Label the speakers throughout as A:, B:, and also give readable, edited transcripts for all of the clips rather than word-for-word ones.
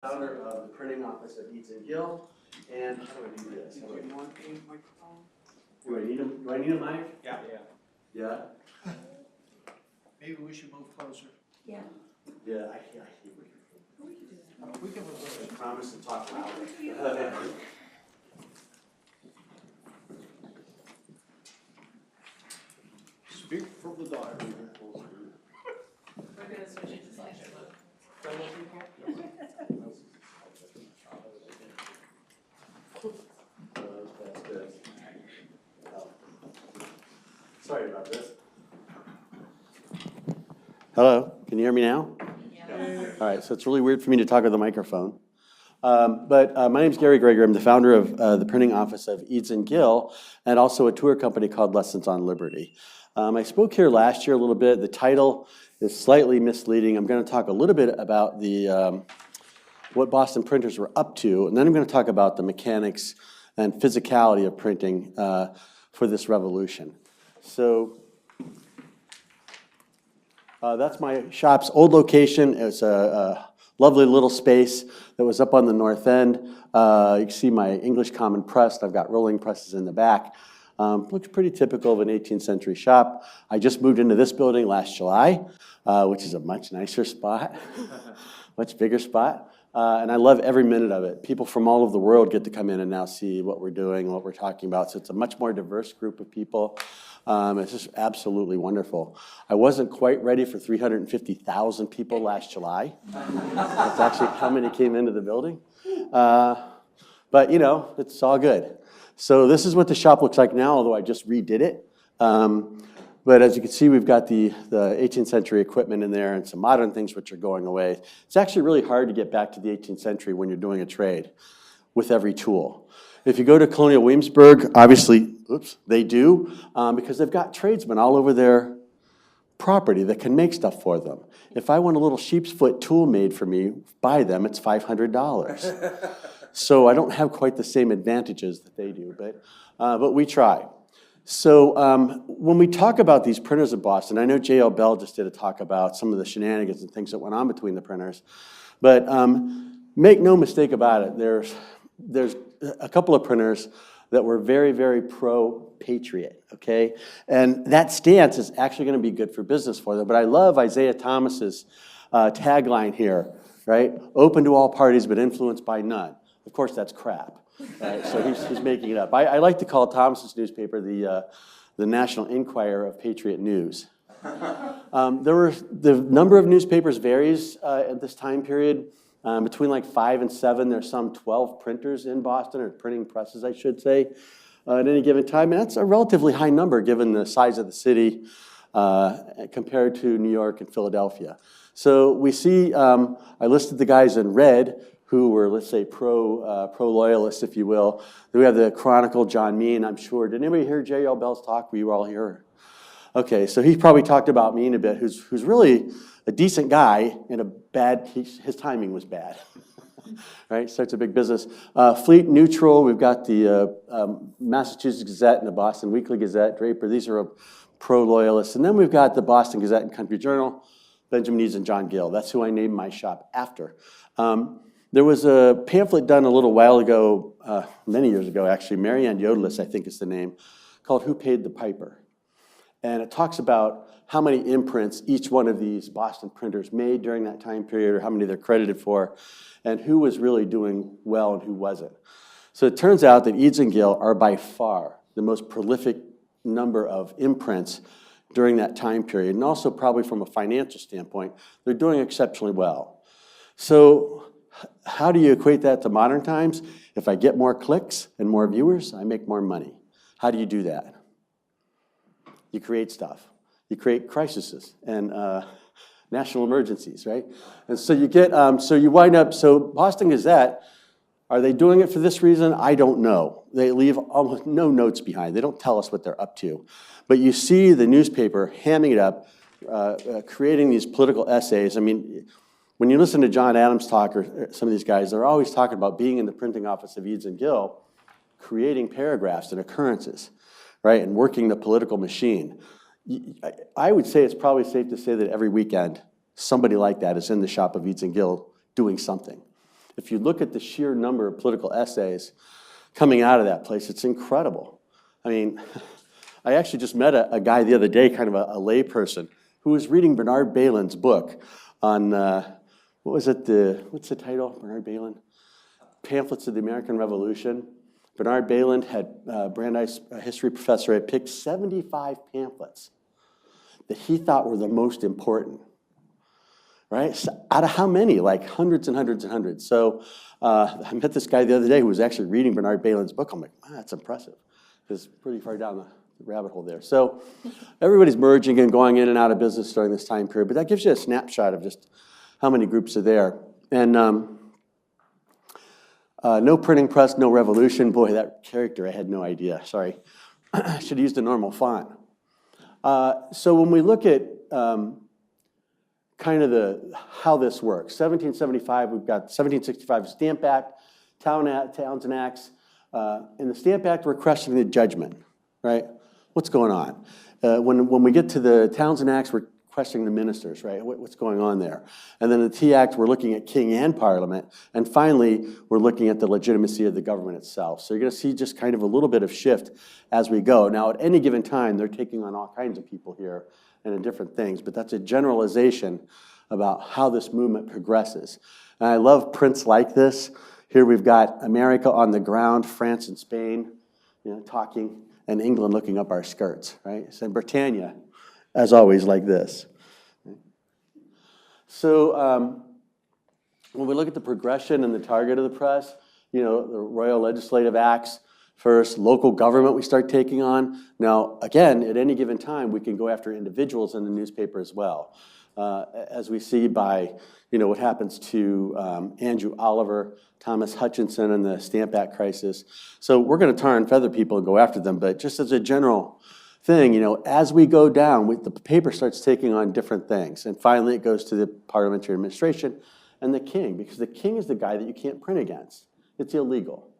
A: Founder of the printing office of Edes Gill, and how do I do this?
B: Do you want a microphone?
A: Do I need a mic?
B: Yeah.
A: Yeah?
B: Maybe we should move closer.
A: Yeah, I hate microphones.
B: We can move
A: I
B: closer.
A: promise to talk louder.
B: Speak from the diary.
C: We're gonna switch it to slideshow mode.
A: That's good. Sorry about this. Hello, can you hear me now? All right, so it's really weird for me to talk with the microphone. But my name is Gary Gregory. I'm the founder of the printing office of Edes Gill and also a tour company called Lessons on Liberty. I spoke here last year a little bit. The title is slightly misleading. I'm going to talk a little bit about the what Boston printers were up to, and then I'm going to talk about the mechanics and physicality of printing for this revolution. So that's my shop's old location. It's a lovely little space that was up on the north end. You can see my English common press. I've got rolling presses in the back. Looks pretty typical of an 18th century shop. I just moved into this building last July, which is a much nicer spot, much bigger spot. And I love every minute of it. People from all over the world get to come in and now see what we're doing, what we're talking about. So it's a much more diverse group of people. It's just absolutely wonderful. I wasn't quite ready for 350,000 people last July. That's actually how many came into the building. But, you know, it's all good. So this is what the shop looks like now, although I just redid it. But as you can see, we've got the 18th century equipment in there and some modern things which are going away. It's actually really hard to get back to the 18th century when you're doing a trade with every tool. If you go to Colonial Williamsburg, obviously, they do, because they've got tradesmen all over their property that can make stuff for them. If I want a little sheep's foot tool made for me, buy them, it's $500. So I don't have quite the same advantages that they do, but we try. So when we talk about these printers of Boston, I know J.L. Bell just did a talk about some of the shenanigans and things that went on between the printers, but make no mistake about it, there's a couple of printers that were very, very pro-patriot, okay? And that stance is actually going to be good for business for them. But I love Isaiah Thomas's tagline here, right? Open to all parties, but influenced by none. Of course, that's crap, right? So he's making it up. I like to call Thomas's newspaper the National Enquirer of Patriot News. The number of newspapers varies at this time period. Between like 5 and 7, there's some 12 printers in Boston, or printing presses, I should say, at any given time. And that's a relatively high number given the size of the city compared to New York and Philadelphia. So we see, I listed the guys in red who were, let's say, pro-loyalists, if you will. Then we have the Chronicle, John Mean, I'm sure. Did anybody hear J.L. Bell's talk? Were you all here? Okay, so he probably talked about Mean a bit, who's really a decent guy in a bad, his timing was bad, right? Starts a big business. Fleet Neutral, we've got the Massachusetts Gazette and the Boston Weekly Gazette, Draper, these are pro-loyalists. And then we've got the Boston Gazette and Country Journal, Benjamin Edes and John Gill. That's who I named my shop after. There was a pamphlet done a little while ago, many years ago actually, Marianne Yodelis, I think is the name, called Who Paid the Piper? And it talks about how many imprints each one of these Boston printers made during that time period, or how many they're credited for, and who was really doing well and who wasn't. So it turns out that Edes and Gill are by far the most prolific number of imprints during that time period, and also probably from a financial standpoint, they're doing exceptionally well. So how do you equate that to modern times? If I get more clicks and more viewers, I make more money. How do you do that? You create stuff. You create crises and national emergencies, right? And so you get, so you wind up, so Boston Gazette, are they doing it for this reason? I don't know. They leave almost no notes behind. They don't tell us what they're up to. But you see the newspaper hamming it up, creating these political essays. I mean, when you listen to John Adams talk, or some of these guys, they're always talking about being in the printing office of Edes and Gill, creating paragraphs and occurrences, right, and working the political machine. I would say it's probably safe to say that every weekend, somebody like that is in the shop of Edes and Gill doing something. If you look at the sheer number of political essays coming out of that place, it's incredible. I mean, I actually just met a guy the other day, kind of a lay person, who was reading Bernard Bailyn's book on, what's the title, Bernard Bailyn? Pamphlets of the American Revolution. Bernard Bailyn had, Brandeis, a history professor, had picked 75 pamphlets that he thought were the most important, right? So out of how many? Like hundreds and hundreds and hundreds. So I met this guy the other day who was actually reading Bernard Bailyn's book. I'm like, wow, that's impressive. It's pretty far down the rabbit hole there. So everybody's merging and going in and out of business during this time period, but that gives you a snapshot of just how many groups are there. And no printing press, no revolution. Boy, that character, I had no idea. Sorry. I should have used a normal font. So when we look at kind of how this works, 1775, we've got 1765 Stamp Act, Towns and Acts. In the Stamp Act, we're questioning the judgment, right? What's going on? When we get to the Towns and Acts, we're questioning the ministers, right? What's going on there? And then the T Act, we're looking at king and parliament. And finally, we're looking at the legitimacy of the government itself. So you're going to see just kind of a little bit of shift as we go. Now, at any given time, they're taking on all kinds of people here and in different things, but that's a generalization about how this movement progresses. And I love prints like this. Here we've got America on the ground, France and Spain, talking, and England looking up our skirts, right? So Britannia, as always, like this. So when we look at the progression and the target of the press, the Royal Legislative Acts, first, local government we start taking on. Now, again, at any given time, we can go after individuals in the newspaper as well, as we see by, what happens to Andrew Oliver, Thomas Hutchinson, and the Stamp Act crisis. So we're going to tar and feather people and go after them, but just as a general thing, as we go down, the paper starts taking on different things. And finally, it goes to the parliamentary administration and the king, because the king is the guy that you can't print against. It's illegal.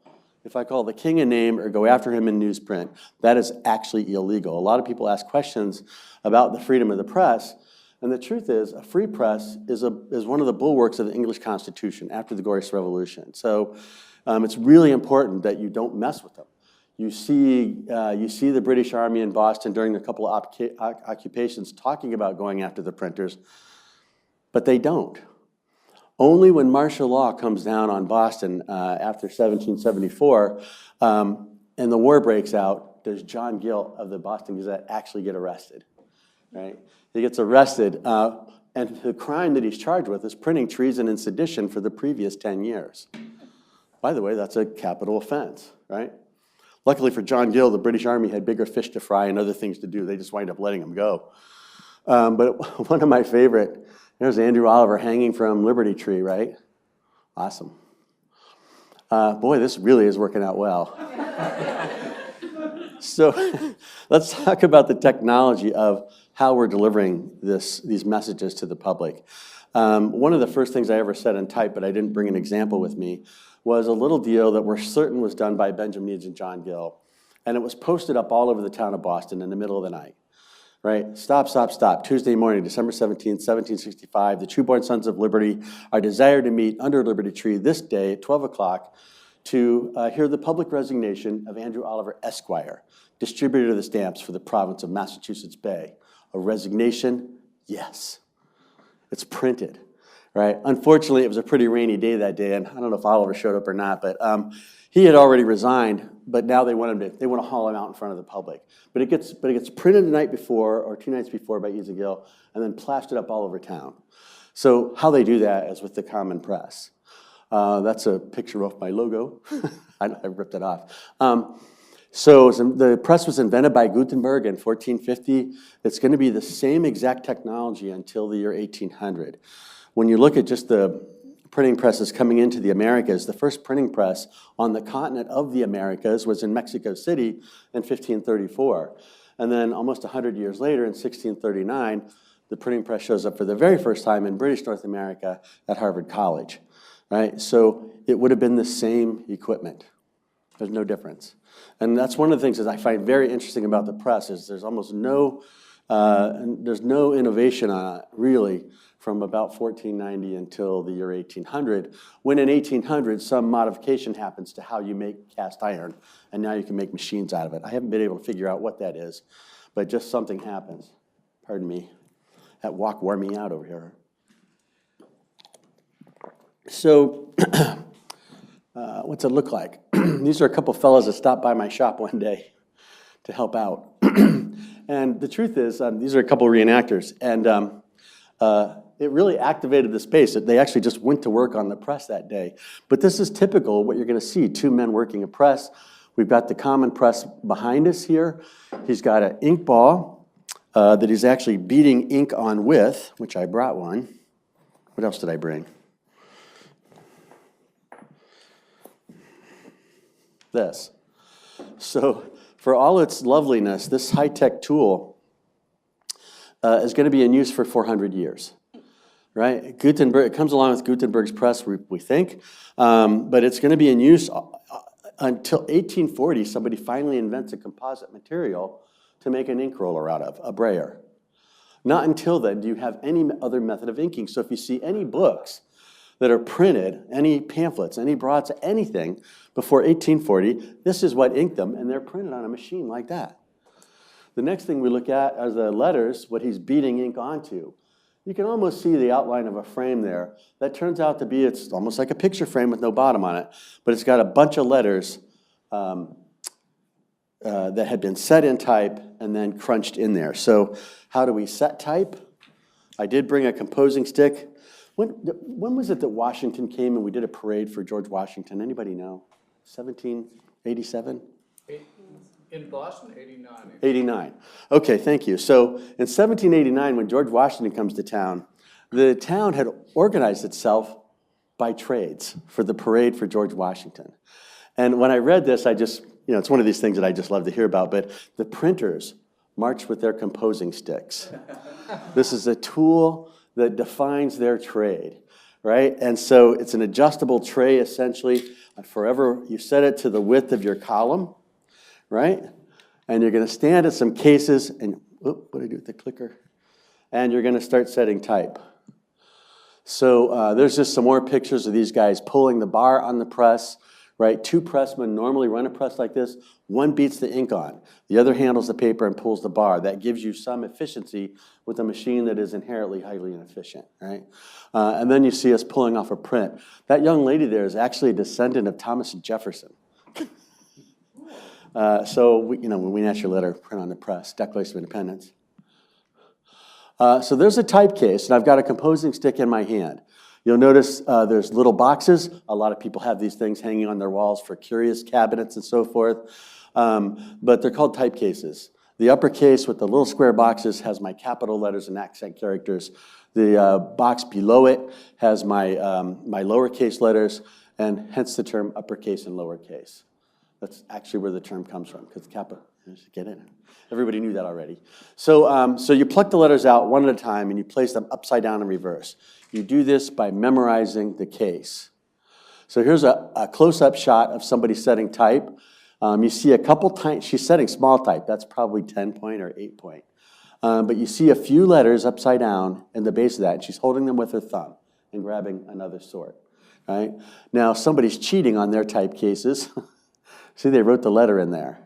A: If I call the king a name or go after him in newsprint, that is actually illegal. A lot of people ask questions about the freedom of the press, and the truth is, a free press is one of the bulwarks of the English Constitution after the Glorious Revolution. So it's really important that you don't mess with them. You see the British Army in Boston during a couple of occupations talking about going after the printers, but they don't. Only when martial law comes down on Boston after 1774 and the war breaks out, does John Gill of the Boston Gazette actually get arrested, right? He gets arrested, and the crime that he's charged with is printing treason and sedition for the previous 10 years. By the way, that's a capital offense, right? Luckily for John Gill, the British Army had bigger fish to fry and other things to do. They just wind up letting him go. But one of my favorite, there's Andrew Oliver hanging from Liberty Tree, right? Awesome. Boy, this really is working out well. So let's talk about the technology of how we're delivering these messages to the public. One of the first things I ever said in type, but I didn't bring an example with me, was a little deal that we're certain was done by Benjamin Edes and John Gill. And it was posted up all over the town of Boston in the middle of the night. Right? Stop, stop, stop. Tuesday morning, December 17th, 1765, the true-born sons of liberty are desired to meet under Liberty Tree this day at 12 o'clock to hear the public resignation of Andrew Oliver, Esquire, distributor of the stamps for the province of Massachusetts Bay. A resignation? Yes. It's printed, right? Unfortunately, it was a pretty rainy day that day, and I don't know if Oliver showed up or not, but he had already resigned, but now they want to haul him out in front of the public. But it gets printed the night before or 2 nights before by Edes Gill, and then plastered up all over town. So how they do that is with the common press. That's a picture of my logo. I ripped it off. So the press was invented by Gutenberg in 1450. It's going to be the same exact technology until the year 1800. When you look at just the printing presses coming into the Americas, the first printing press on the continent of the Americas was in Mexico City in 1534. And then almost 100 years later, in 1639, the printing press shows up for the very first time in British North America at Harvard College, right? So it would have been the same equipment. There's no difference. And that's one of the things that I find very interesting about the press is there's almost no And there's no innovation on it, really, from about 1490 until the year 1800, when in 1800 some modification happens to how you make cast iron, and now you can make machines out of it. I haven't been able to figure out what that is, but just something happens. Pardon me. That walk wore me out over here. So, what's it look like? These are a couple fellows that stopped by my shop one day to help out. And the truth is, these are a couple of reenactors, and it really activated the space. They actually just went to work on the press that day. But this is typical of what you're going to see, two men working a press. We've got the common press behind us here. He's got an ink ball that he's actually beating ink on with, which I brought one. What else did I bring? This. So for all its loveliness, this high-tech tool is going to be in use for 400 years, right? Gutenberg, it comes along with Gutenberg's press, we think, but it's going to be in use until 1840. Somebody finally invents a composite material to make an ink roller out of, a brayer. Not until then do you have any other method of inking. So if you see any books that are printed, any pamphlets, any broadside, anything before 1840, this is what inked them, and they're printed on a machine like that. The next thing we look at are the letters, what he's beating ink onto. You can almost see the outline of a frame there. That turns out to be, it's almost like a picture frame with no bottom on it, but it's got a bunch of letters that had been set in type and then crunched in there. So how do we set type? I did bring a composing stick. When was it that Washington came and we did a parade for George Washington? Anybody know? 1787?
C: In Boston, 89.
A: 89. Okay, thank you. So in 1789, when George Washington comes to town, the town had organized itself by trades for the parade for George Washington. And when I read this, I just, it's one of these things that I just love to hear about, but the printers marched with their composing sticks. This is a tool that defines their trade, right? And so it's an adjustable tray, essentially. Forever, you set it to the width of your column, right? And you're going to stand at some cases, and what do I do with the clicker? And you're going to start setting type. So there's just some more pictures of these guys pulling the bar on the press, right? Two pressmen normally run a press like this. One beats the ink on. The other handles the paper and pulls the bar. That gives you some efficiency with a machine that is inherently highly inefficient, right? And then you see us pulling off a print. That young lady there is actually a descendant of Thomas Jefferson. So, when we naturally let her print on the press, Declaration of Independence. So there's a type case, and I've got a composing stick in my hand. You'll notice there's little boxes. A lot of people have these things hanging on their walls for curious cabinets and so forth, but they're called type cases. The upper case with the little square boxes has my capital letters and accent characters. The box below it has my lowercase letters, and hence the term uppercase and lowercase. That's actually where the term comes from, because capital, get it? Everybody knew that already. So, so you pluck the letters out one at a time, and you place them upside down in reverse. You do this by memorizing the case. So here's a close-up shot of somebody setting type. You see a couple times, she's setting small type. That's probably 10-point or 8-point. But you see a few letters upside down in the base of that, and she's holding them with her thumb and grabbing another sort, right? Now, somebody's cheating on their type cases. See, they wrote the letter in there.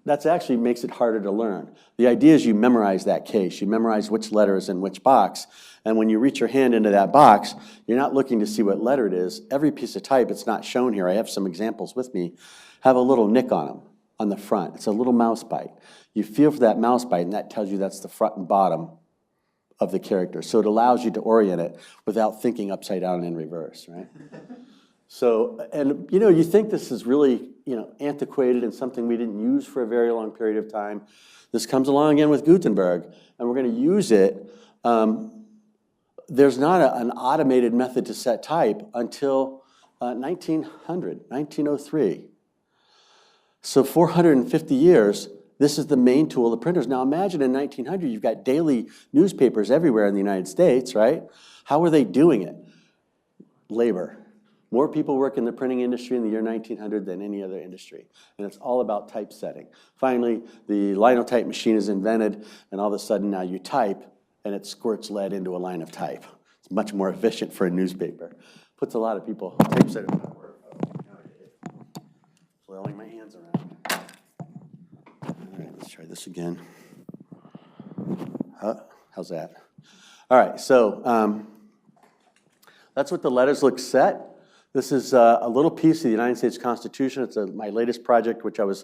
A: That actually makes it harder to learn. The idea is you memorize that case. You memorize which letter is in which box. And when you reach your hand into that box, you're not looking to see what letter it is. Every piece of type, it's not shown here. I have some examples with me, have a little nick on them on the front. It's a little mouse bite. You feel for that mouse bite, and that tells you that's the front and bottom of the character. So it allows you to orient it without thinking upside down and in reverse, right? So, and you think this is really, antiquated and something we didn't use for a very long period of time. This comes along again with Gutenberg, and we're going to use it. There's not an automated method to set type until 1903. So 450 years, this is the main tool of printers. Now imagine in 1900, you've got daily newspapers everywhere in the United States, right? How are they doing it? Labor. More people work in the printing industry in the year 1900 than any other industry, and it's all about typesetting. Finally, the linotype machine is invented, and all of a sudden now you type, and it squirts lead into a line of type. It's much more efficient for a newspaper. Puts a lot of people, typesetters out of work nowadays. Flailing my hands around. All right, let's try this again. How's that? All right, so that's what the letters look set. This is a little piece of the United States Constitution. It's my latest project, which I was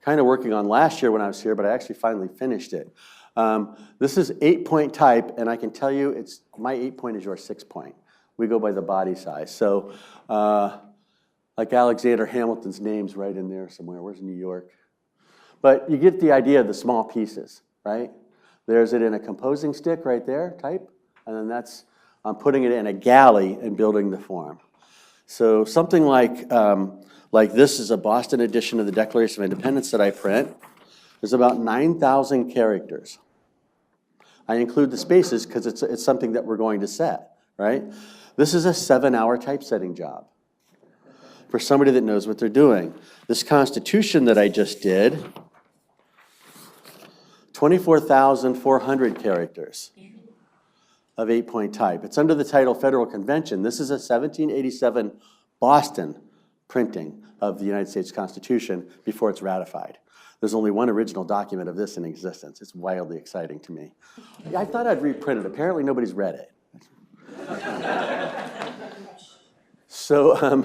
A: kind of working on last year when I was here, but I actually finally finished it. This is 8-point type, and I can tell you it's my 8-point is your 6-point. We go by the body size. So like Alexander Hamilton's name's right in there somewhere. Where's New York? But you get the idea of the small pieces, right? There's it in a composing stick right there, type, and then I'm putting it in a galley and building the form. So something like this is a Boston edition of the Declaration of Independence that I print. There's about 9,000 characters. I include the spaces because it's something that we're going to set, right? This is a 7-hour typesetting job for somebody that knows what they're doing. This Constitution that I just did, 24,400 characters of 8-point type. It's under the title Federal Convention. This is a 1787 Boston printing of the United States Constitution before it's ratified. There's only one original document of this in existence. It's wildly exciting to me. I thought I'd reprint it. Apparently nobody's read it. So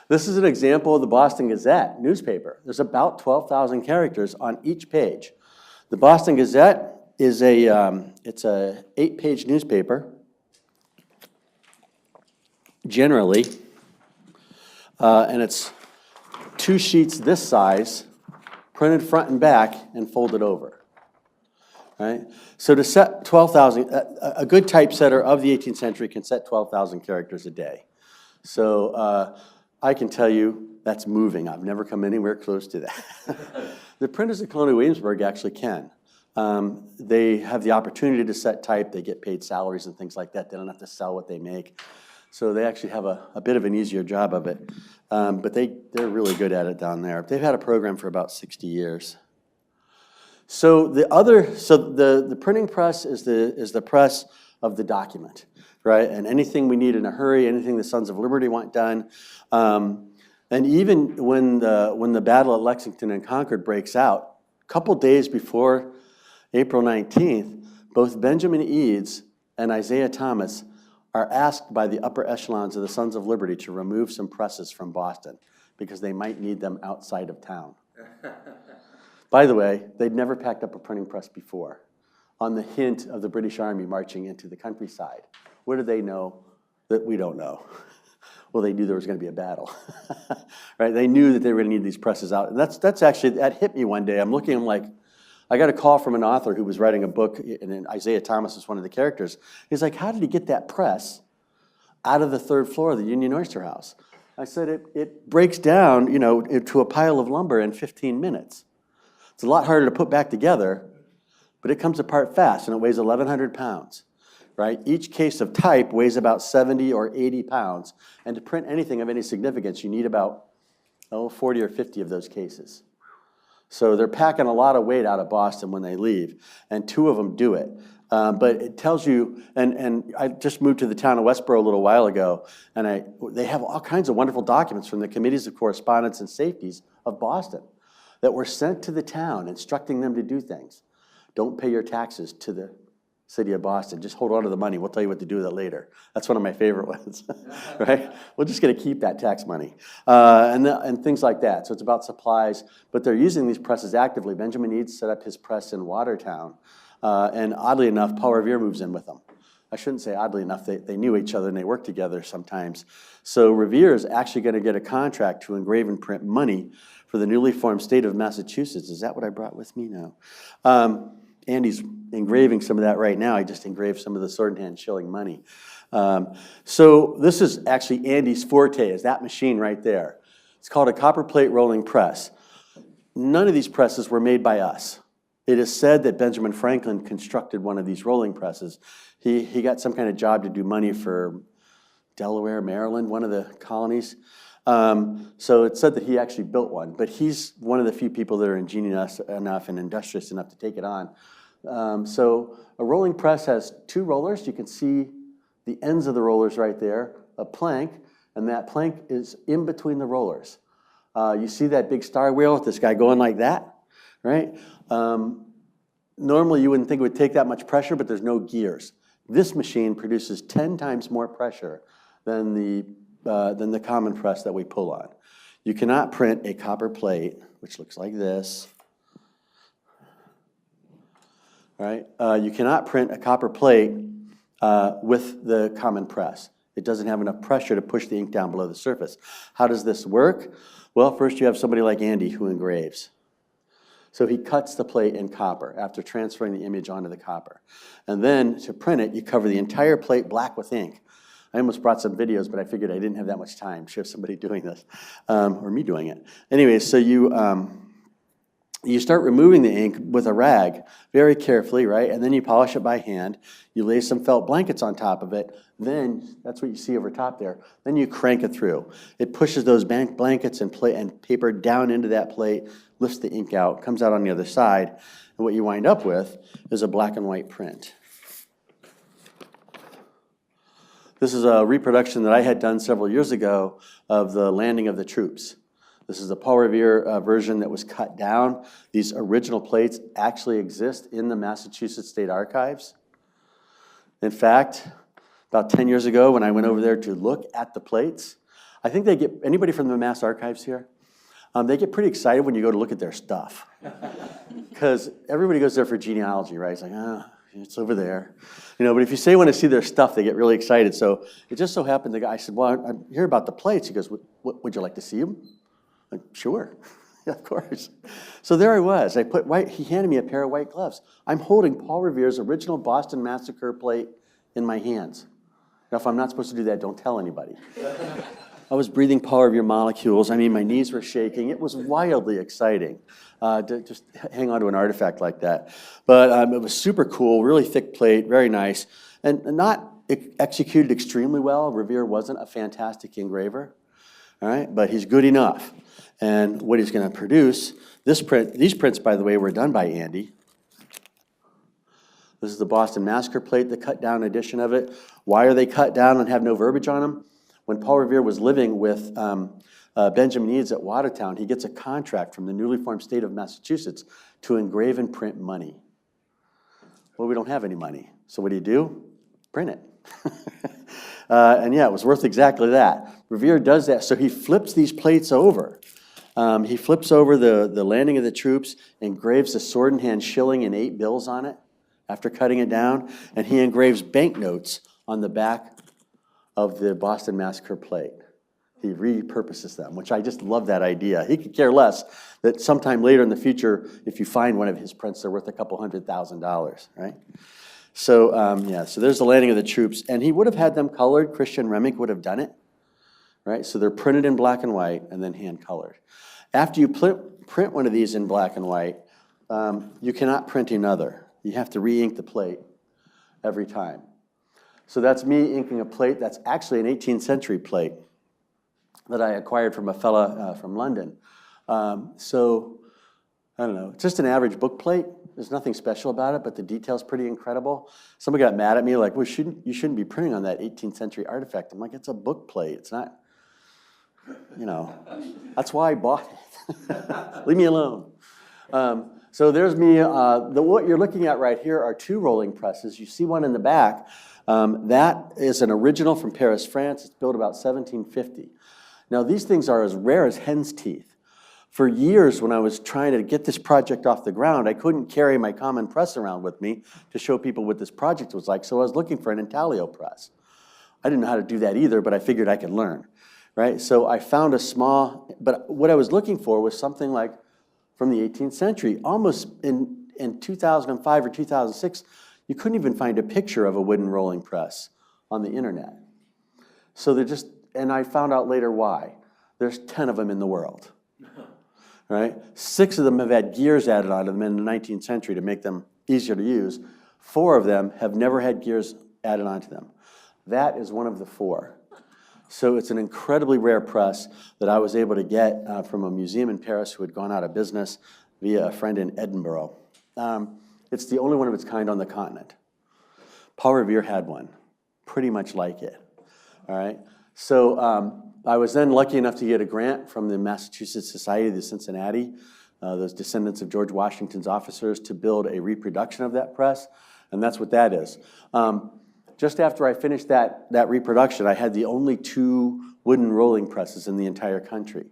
A: this is an example of the Boston Gazette newspaper. There's about 12,000 characters on each page. The Boston Gazette is it's a 8-page newspaper, generally, and it's 2 sheets this size, printed front and back, and folded over, right? So to set 12,000, a good typesetter of the 18th century can set 12,000 characters a day. So I can tell you that's moving. I've never come anywhere close to that. The printers at Colonial Williamsburg actually can. They have the opportunity to set type. They get paid salaries and things like that. They don't have to sell what they make. So they actually have a bit of an easier job of it. But they're really good at it down there. They've had a program for about 60 years. So the printing press is the press of the document, right? And anything we need in a hurry, anything the Sons of Liberty want done. And even when the battle at Lexington and Concord breaks out, a couple days before April 19th, both Benjamin Edes and Isaiah Thomas are asked by the upper echelons of the Sons of Liberty to remove some presses from Boston because they might need them outside of town. By the way, they'd never packed up a printing press before, on the hint of the British Army marching into the countryside. What did they know that we don't know? Well, they knew there was going to be a battle, right? They knew that they were going to need these presses out. And that hit me one day. I'm like, I got a call from an author who was writing a book, and Isaiah Thomas is one of the characters. He's like, how did he get that press out of the 3rd floor of the Union Oyster House? I said, it breaks down, to a pile of lumber in 15 minutes. It's a lot harder to put back together, but it comes apart fast, and it weighs 1,100 pounds, right? Each case of type weighs about 70 or 80 pounds, and to print anything of any significance, you need about 40 or 50 of those cases. So they're packing a lot of weight out of Boston when they leave, and 2 of them do it. But it tells you, and I just moved to the town of Westboro a little while ago, and they have all kinds of wonderful documents from the committees of correspondence and safeties of Boston that were sent to the town instructing them to do things. Don't pay your taxes to the city of Boston. Just hold on to the money. We'll tell you what to do with it later. That's one of my favorite ones, right? We're just going to keep that tax money and things like that. So it's about supplies, but they're using these presses actively. Benjamin Eades set up his press in Watertown, and oddly enough, Paul Revere moves in with them. I shouldn't say oddly enough. They knew each other and they worked together sometimes. So Revere is actually going to get a contract to engrave and print money for the newly formed state of Massachusetts. Is that what I brought with me? No. Andy's engraving some of that right now. I just engraved some of the sword in hand shilling money. So this is actually Andy's forte, is that machine right there. It's called a copper plate rolling press. None of these presses were made by us. It is said that Benjamin Franklin constructed one of these rolling presses. He got some kind of job to do money for Delaware, Maryland, one of the colonies. So it said that he actually built one, but he's one of the few people that are ingenious enough and industrious enough to take it on. So a rolling press has two rollers. You can see the ends of the rollers right there, a plank, and that plank is in between the rollers. You see that big star wheel with this guy going like that, right? Normally you wouldn't think it would take that much pressure, but there's no gears. This machine produces 10 times more pressure than the common press that we pull on. You cannot print a copper plate, which looks like this, right? You cannot print a copper plate with the common press. It doesn't have enough pressure to push the ink down below the surface. How does this work? Well, first you have somebody like Andy who engraves. So he cuts the plate in copper after transferring the image onto the copper. And then to print it, you cover the entire plate black with ink. I almost brought some videos, but I figured I didn't have that much time to show somebody doing this, or me doing it. Anyway, so you start removing the ink with a rag very carefully, right? And then you polish it by hand. You lay some felt blankets on top of it. Then, that's what you see over top there. Then you crank it through. It pushes those blankets and paper down into that plate, lifts the ink out, comes out on the other side, and what you wind up with is a black and white print. This is a reproduction that I had done several years ago of the landing of the troops. This is a Paul Revere version that was cut down. These original plates actually exist in the Massachusetts State Archives. In fact, about 10 years ago when I went over there to look at the plates, I think they get, anybody from the Mass Archives here? They get pretty excited when you go to look at their stuff. Because everybody goes there for genealogy, right? It's like, it's over there. You know, but if you say you want to see their stuff, they get really excited. So it just so happened, the guy said, well, I hear about the plates. He goes, would you like to see them? Like, sure, yeah, of course. So there I was. He handed me a pair of white gloves. I'm holding Paul Revere's original Boston Massacre plate in my hands. Now, if I'm not supposed to do that, don't tell anybody. I was breathing Paul Revere molecules. I mean, my knees were shaking. It was wildly exciting to just hang on to an artifact like that. But it was super cool, really thick plate, very nice, and not executed extremely well. Revere wasn't a fantastic engraver, all right, but he's good enough. And what he's going to produce, these prints, by the way, were done by Andy. This is the Boston Massacre plate, the cut down edition of it. Why are they cut down and have no verbiage on them? When Paul Revere was living with Benjamin Edes at Watertown, he gets a contract from the newly formed state of Massachusetts to engrave and print money. Well, we don't have any money. So what do? Print it. And yeah, it was worth exactly that. Revere does that. So he flips these plates over. He flips over the landing of the troops, engraves a sword-in-hand shilling and 8 bills on it after cutting it down, and he engraves banknotes on the back of the Boston Massacre plate. He repurposes them, which I just love that idea. He could care less that sometime later in the future, if you find one of his prints, they're worth a couple $100,000, right? So, yeah, so there's the landing of the troops, and he would have had them colored. Christian Remick would have done it, right? So they're printed in black and white and then hand-colored. After you print one of these in black and white, you cannot print another. You have to re-ink the plate every time. So that's me inking a plate that's actually an 18th century plate that I acquired from a fella from London. So, I don't know, it's just an average book plate. There's nothing special about it, but the detail's pretty incredible. Somebody got mad at me, like, well, you shouldn't be printing on that 18th century artifact. I'm like, it's a book plate. It's not, you know, that's why I bought it. Leave me alone. So there's me. What you're looking at right here are 2 rolling presses. You see one in the back. That is an original from Paris, France. It's built about 1750. Now, these things are as rare as hen's teeth. For years, when I was trying to get this project off the ground, I couldn't carry my common press around with me to show people what this project was like, so I was looking for an intaglio press. I didn't know how to do that either, but I figured I could learn, right? So I found a small, but what I was looking for was something like from the 18th century. Almost in 2005 or 2006, you couldn't even find a picture of a wooden rolling press on the internet. So they're just, and I found out later why. There's 10 of them in the world. Right? 6 of them have had gears added onto them in the 19th century to make them easier to use. 4 of them have never had gears added onto them. That is one of the 4. So it's an incredibly rare press that I was able to get from a museum in Paris who had gone out of business via a friend in Edinburgh. It's the only one of its kind on the continent. Paul Revere had one, pretty much like it, all right? So I was then lucky enough to get a grant from the Massachusetts Society of Cincinnati, those descendants of George Washington's officers, to build a reproduction of that press, and that's what that is. Just after I finished that reproduction, I had the only 2 wooden rolling presses in the entire country.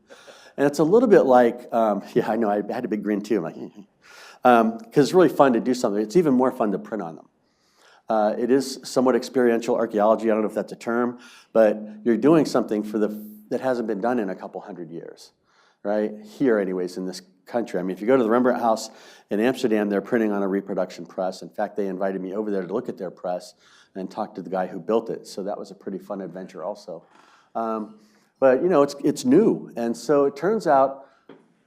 A: And it's a little bit like, yeah, I know, I had a big grin too. I'm like, because it's really fun to do something. It's even more fun to print on them. It is somewhat experiential archaeology. I don't know if that's a term, but you're doing something that hasn't been done in a couple hundred years, right? Here, anyways, in this country. I mean, if you go to the Rembrandt House in Amsterdam, they're printing on a reproduction press. In fact, they invited me over there to look at their press and talk to the guy who built it. So that was a pretty fun adventure also. But, you know, it's new. And so it turns out,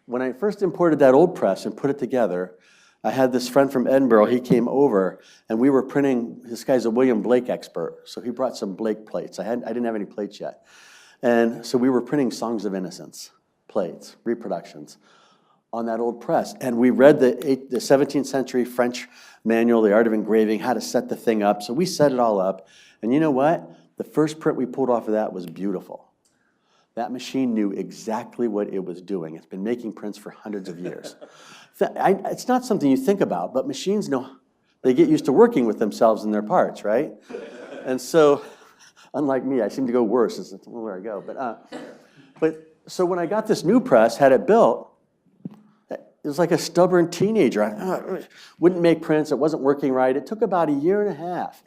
A: when I first imported that old press and put it together, I had this friend from Edinburgh. He came over, and we were printing. This guy's a William Blake expert, so he brought some Blake plates. I didn't have any plates yet. And so we were printing Songs of Innocence plates, reproductions, on that old press. And we read the 17th century French manual, The Art of Engraving, how to set the thing up. So we set it all up. And you know what? The first print we pulled off of that was beautiful. That machine knew exactly what it was doing. It's been making prints for hundreds of years. It's not something you think about, but machines know. They get used to working with themselves and their parts, right? And so, unlike me, I seem to go worse as where I go. But so when I got this new press, had it built, it was like a stubborn teenager. Wouldn't make prints. It wasn't working right. It took about 1.5 years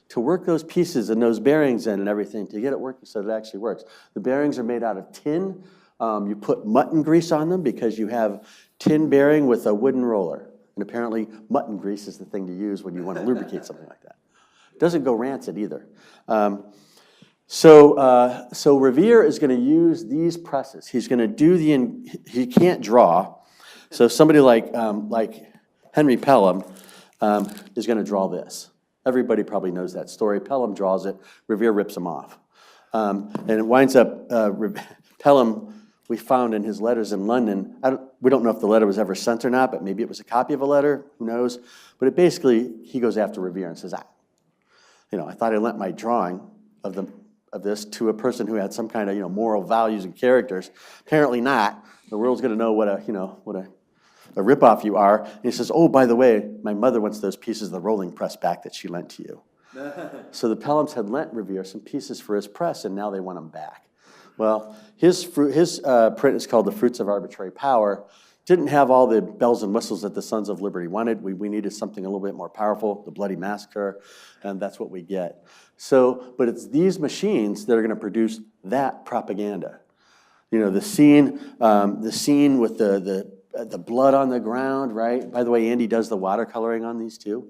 A: to work those pieces and those bearings in and everything to get it working so that it actually works. The bearings are made out of tin. You put mutton grease on them because you have tin bearing with a wooden roller. And apparently mutton grease is the thing to use when you want to lubricate something like that. It doesn't go rancid either. So Revere is going to use these presses. He's going to do he can't draw. So somebody like Henry Pelham is going to draw this. Everybody probably knows that story. Pelham draws it. Revere rips him off. And it winds up, Pelham, we found in his letters in London, we don't know if the letter was ever sent or not, but maybe it was a copy of a letter, who knows. But it basically, he goes after Revere and says, I thought I lent my drawing of this to a person who had some kind of, moral values and characters. Apparently not. The world's going to know what a ripoff you are. And he says, oh, by the way, my mother wants those pieces of the rolling press back that she lent to you. So the Pelhams had lent Revere some pieces for his press, and now they want them back. Well, his print is called The Fruits of Arbitrary Power. Didn't have all the bells and whistles that the Sons of Liberty wanted. We needed something a little bit more powerful, the Bloody Massacre, and that's what we get. So, but it's these machines that are going to produce that propaganda. The scene with the blood on the ground, right? By the way, Andy does the watercoloring on these too.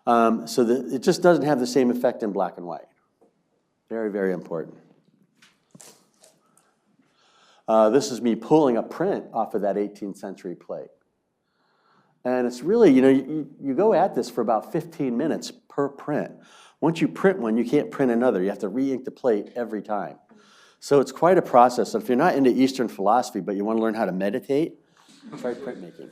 A: So it just doesn't have the same effect in black and white. Very, very important. This is me pulling a print off of that 18th century plate. And it's really, you go at this for about 15 minutes per print. Once you print one, you can't print another. You have to re-ink the plate every time. So it's quite a process. If you're not into Eastern philosophy, but you want to learn how to meditate, try printmaking.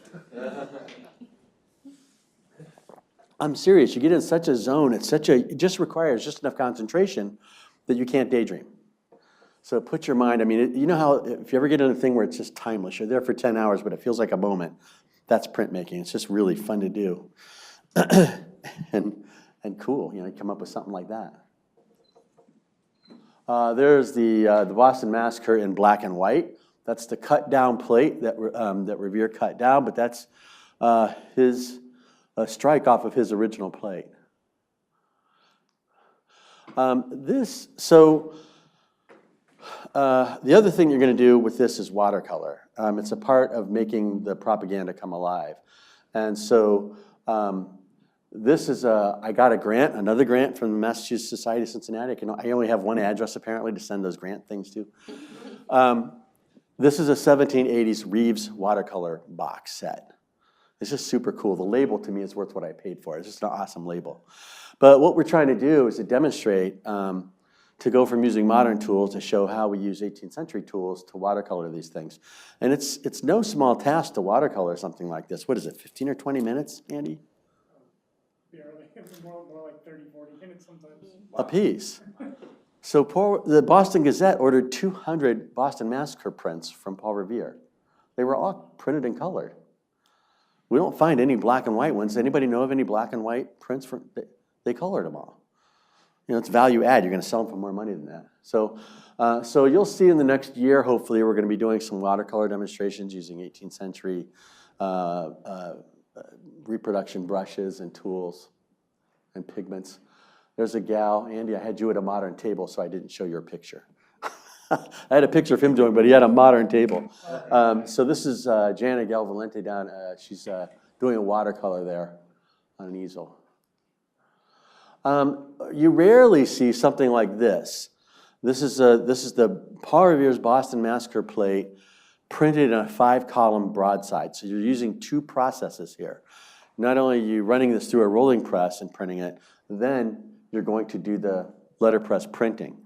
A: I'm serious. You get in such a zone. It just requires just enough concentration that you can't daydream. So put your mind. I mean, you know how if you ever get in a thing where it's just timeless, you're there for 10 hours, but it feels like a moment. That's printmaking. It's just really fun to do, and cool. You come up with something like that. There's the Boston Massacre in black and white. That's the cut down plate that Revere cut down, but that's his strike off of his original plate. The other thing you're going to do with this is watercolor. It's a part of making the propaganda come alive. And so this is I got another grant from the Massachusetts Society of Cincinnati. I only have one address apparently to send those grant things to. This is a 1780s Reeves watercolor box set. It's just super cool. The label to me is worth what I paid for it. It's just an awesome label. But what we're trying to do is to demonstrate to go from using modern tools to show how we use 18th century tools to watercolor these things. And it's no small task to watercolor something like this. What is it, 15 or 20 minutes, Andy?
D: Barely, more like 30, 40 minutes sometimes.
A: A piece. So the Boston Gazette ordered 200 Boston Massacre prints from Paul Revere. They were all printed and colored. We don't find any black and white ones. Anybody know of any black and white prints? They colored them all. You know, it's value add. You're going to sell them for more money than that. So you'll see in the next year, hopefully, we're going to be doing some watercolor demonstrations using 18th century reproduction brushes and tools and pigments. There's a gal, Andy, I had you at a modern table, so I didn't show your picture. I had a picture of him doing, but he had a modern table. So this is Jana Galvalente down. She's doing a watercolor there on an easel. You rarely see something like this. This is the Paul Revere's Boston Massacre plate printed in a 5-column broadside. So you're using 2 processes here. Not only are you running this through a rolling press and printing it, then you're going to do the letterpress printing.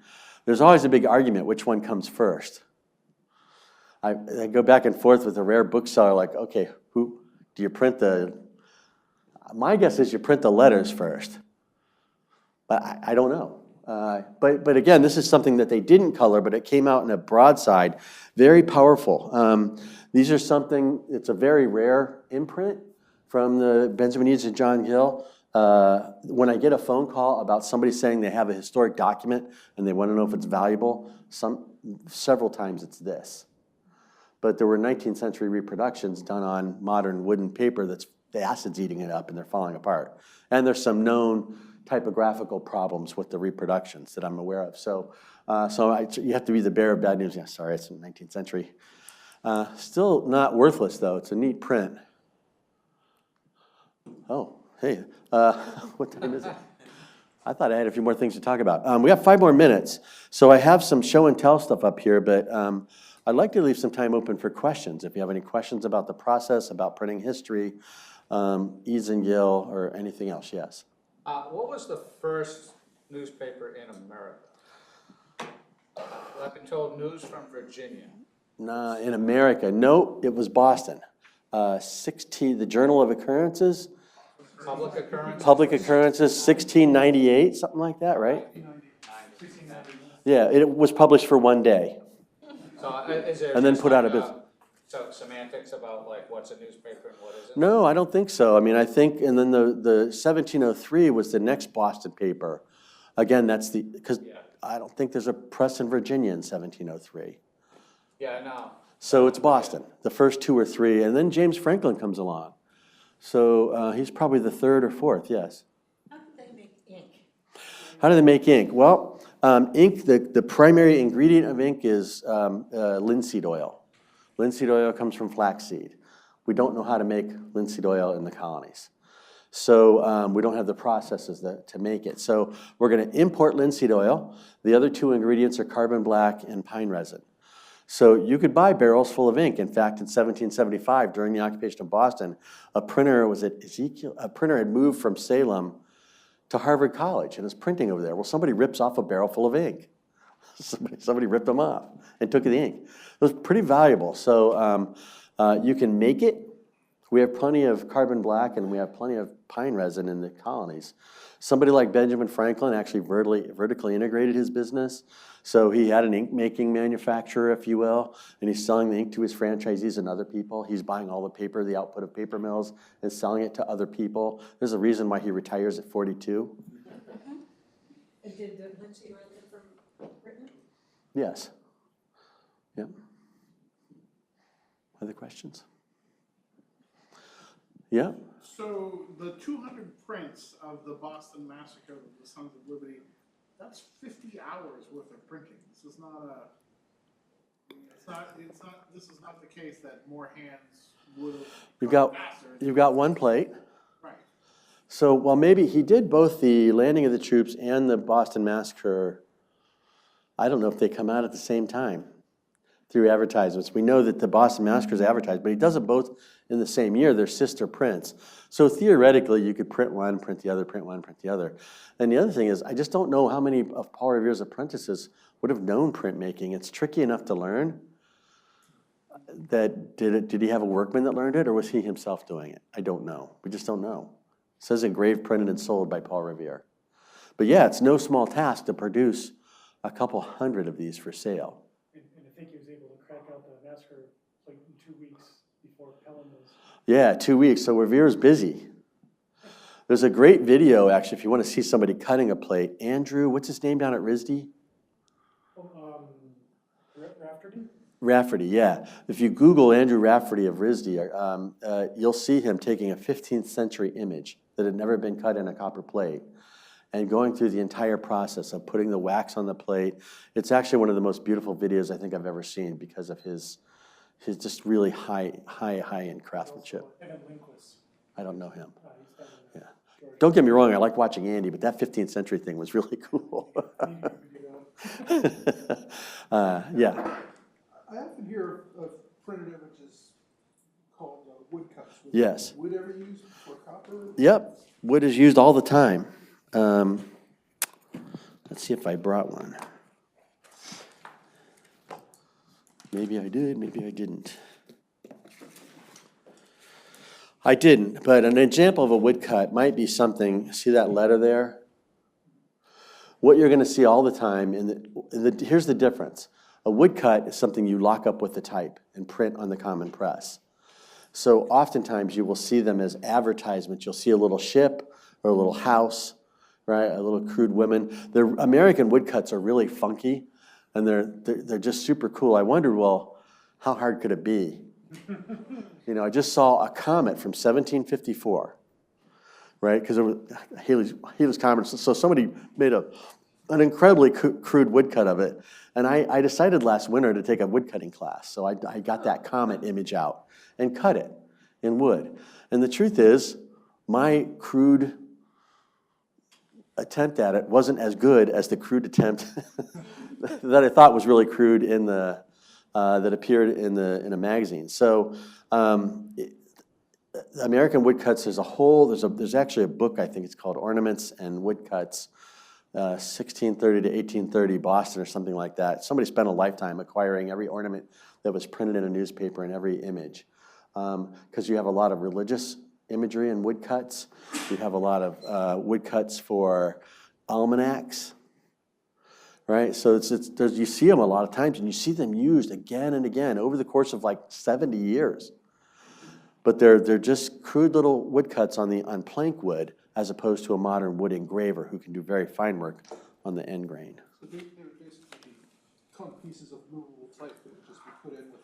A: There's always a big argument which one comes first. I go back and forth with a rare bookseller like, okay, who do you print my guess is you print the letters first. But I don't know. But again, this is something that they didn't color, but it came out in a broadside, very powerful. These are it's a very rare imprint from the Benjamin Edes and John Gill. When I get a phone call about somebody saying they have a historic document and they want to know if it's valuable, several times it's this. But there were 19th century reproductions done on modern wooden paper that's the acid's eating it up and they're falling apart. And there's some known typographical problems with the reproductions that I'm aware of. So you have to be the bearer of bad news. Yeah, sorry, it's in the 19th century. Still not worthless, though. It's a neat print. Oh, hey, what time is it? I thought I had a few more things to talk about. We have 5 more minutes, so I have some show and tell stuff up here, but I'd like to leave some time open for questions. If you have any questions about the process, about printing history, Edes and Gill, or anything else, yes.
C: What was the first newspaper in America? I've been told News from Virginia.
A: Nah, in America, no, it was Boston. The Journal of Occurrences.
C: Public Occurrences?
A: Public Occurrences, 1698, something like that, right?
D: 1690.
A: Yeah, it was published for one day.
C: So is there
A: And then
C: just
A: put out
C: like
A: a business.
C: So semantics about like what's a newspaper and what isn't?
A: No, I don't think so. I mean, I think, and then the 1703 was the next Boston paper. Again, because I don't think there's a press in Virginia in 1703.
C: Yeah, no.
A: So it's Boston, the first 2 or 3, and then James Franklin comes along. So he's probably the 3rd or 4th, yes.
E: How do they make ink?
A: How do they make ink? Well, ink, the primary ingredient of ink is linseed oil. Linseed oil comes from flaxseed. We don't know how to make linseed oil in the colonies. So we don't have the processes to make it. So we're going to import linseed oil. The other 2 ingredients are carbon black and pine resin. So you could buy barrels full of ink. In fact, in 1775, during the occupation of Boston, a printer had moved from Salem to Harvard College and is printing over there. Well, somebody rips off a barrel full of ink. Somebody ripped them off and took the ink. It was pretty valuable. So you can make it. We have plenty of carbon black and we have plenty of pine resin in the colonies. Somebody like Benjamin Franklin actually vertically integrated his business. So he had an ink making manufacturer, if you will, and he's selling the ink to his franchisees and other people. He's buying all the paper, the output of paper mills, and selling it to other people. There's a reason why he retires at 42.
E: And did Lindsay oil come from Britain?
A: Yes. Yep. Other questions? Yeah?
D: So the 200 prints of the Boston Massacre of the Sons of Liberty, that's 50 hours worth of printing. This is not the case that more hands would have.
A: You've got one plate.
D: Right.
A: So, well, maybe he did both the landing of the troops and the Boston Massacre. I don't know if they come out at the same time. through advertisements. We know that the Boston Massacre is advertised, but he does it both in the same year. They're sister prints. So theoretically, you could print one, print the other, print one, print the other. And the other thing is, I just don't know how many of Paul Revere's apprentices would have known printmaking. It's tricky enough to learn. Did he have a workman that learned it, or was he himself doing it? I don't know. We just don't know. It says engraved, printed, and sold by Paul Revere. But yeah, it's no small task to produce a couple hundred of these for sale.
F: And I think he was able to crack out the Massacre like in 2 weeks before Pelham was.
A: Yeah, 2 weeks. So Revere's busy. There's a great video, actually, if you want to see somebody cutting a plate. Andrew, what's his name down at RISD?
F: Rafferty?
A: Rafferty, yeah. If you Google Andrew Rafferty of RISD, you'll see him taking a 15th century image that had never been cut in a copper plate and going through the entire process of putting the wax on the plate. It's actually one of the most beautiful videos I think I've ever seen because of his just really high-end craftsmanship.
F: Evan Lindquist.
A: I don't know him.
F: He's done
A: Yeah.
F: Georgia.
A: Don't get me wrong, I like watching Andy, but that 15th century thing was really cool. Yeah.
G: I often hear of printed images called woodcuts. Was
A: Yes.
G: wood ever used for copper?
A: Yep, wood is used all the time. Let's see if I brought one. Maybe I did, maybe I didn't. I didn't, but an example of a woodcut might be something, see that letter there? What you're gonna see all the time, here's the difference. A woodcut is something you lock up with the type and print on the common press. So oftentimes you will see them as advertisements. You'll see a little ship or a little house, right? A little crude women. The American woodcuts are really funky, and they're just super cool. I wondered, well, how hard could it be? You know, I just saw a comet from 1754, right? Because it was Halley's Comet. So somebody made an incredibly crude woodcut of it. And I decided last winter to take a woodcutting class. So I got that comet image out and cut it in wood. And the truth is, my crude attempt at it wasn't as good as the crude attempt that I thought was really crude in the that appeared in a magazine. So American woodcuts as a whole, there's actually a book, I think it's called Ornaments and Woodcuts, 1630 to 1830 Boston or something like that. Somebody spent a lifetime acquiring every ornament that was printed in a newspaper and every image. Because you have a lot of religious imagery in woodcuts. You have a lot of woodcuts for almanacs, right? So you see them a lot of times, and you see them used again and again over the course of like 70 years. But they're just crude little woodcuts on plank wood, as opposed to a modern wood engraver who can do very fine work on the end grain.
G: So they would basically be cut pieces of movable type that would just be put in with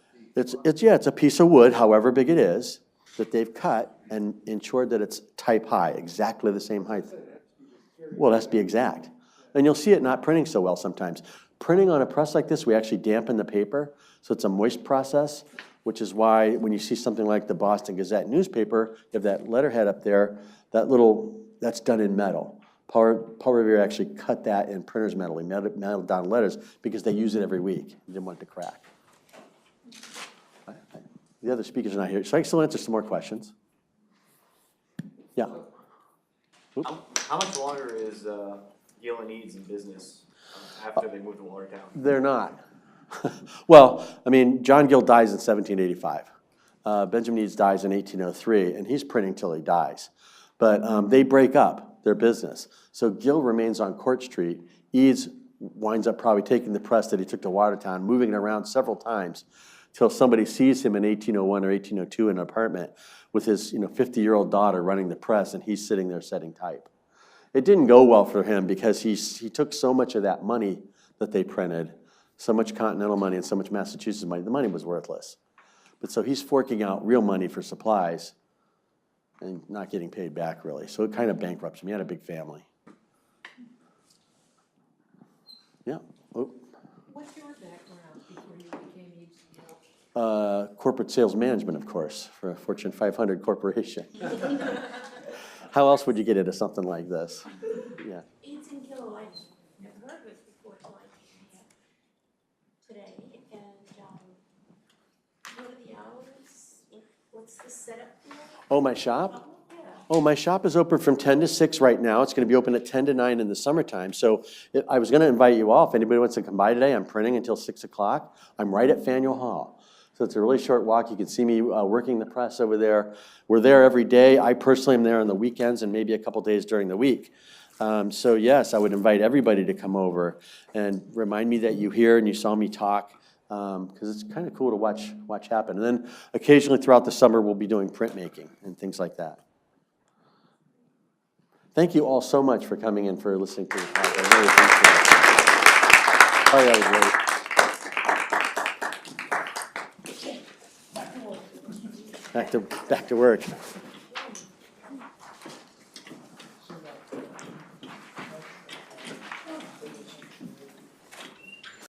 G: the.
A: It's a piece of wood, however big it is, that they've cut and ensured that it's type high, exactly the same height. Well, it has to be exact. And you'll see it not printing so well sometimes. Printing on a press like this, we actually dampen the paper, so it's a moist process, which is why when you see something like the Boston Gazette newspaper, you have that letterhead up there, that's done in metal. Paul Revere actually cut that in printer's metal. He metaled down letters because they use it every week. He didn't want it to crack. The other speakers are not here, so I can still answer some more questions. Yeah.
H: How much longer is Gill and Edes in business after they moved to Watertown?
A: They're not. Well, I mean, John Gill dies in 1785. Benjamin Edes dies in 1803, and he's printing till he dies. But they break up their business. So Gill remains on Court Street. Edes winds up probably taking the press that he took to Watertown, moving it around several times, till somebody sees him in 1801 or 1802 in an apartment with his 50-year-old daughter running the press, and he's sitting there setting type. It didn't go well for him because he took so much of that money that they printed, so much Continental money and so much Massachusetts money, the money was worthless. But so he's forking out real money for supplies and not getting paid back, really. So it kind of bankrupts him. He had a big family. Yeah. Oh.
E: What's your background before you became Edes Gill?
A: Corporate sales management, of course, for a Fortune 500 corporation. How else would you get into something like this? Yeah.
I: Edes and Gill, I've never heard of it before till I came here today, and
E: the setup there?
A: Oh, my shop?
E: Yeah.
A: Oh, my shop is open from 10 to 6 right now. It's going to be open at 10 to 9 in the summertime. So I was going to invite you all. If anybody wants to come by today, I'm printing until 6 o'clock. I'm right at Faneuil Hall. So it's a really short walk. You can see me working the press over there. We're there every day. I personally am there on the weekends and maybe a couple days during the week. So yes, I would invite everybody to come over and remind me that you hear and you saw me talk, because it's kind of cool to watch happen. And then occasionally throughout the summer, we'll be doing printmaking and things like that. Thank you all so much for coming in, for listening to the talk. I really appreciate it. Oh, yeah, it was great. Back to work.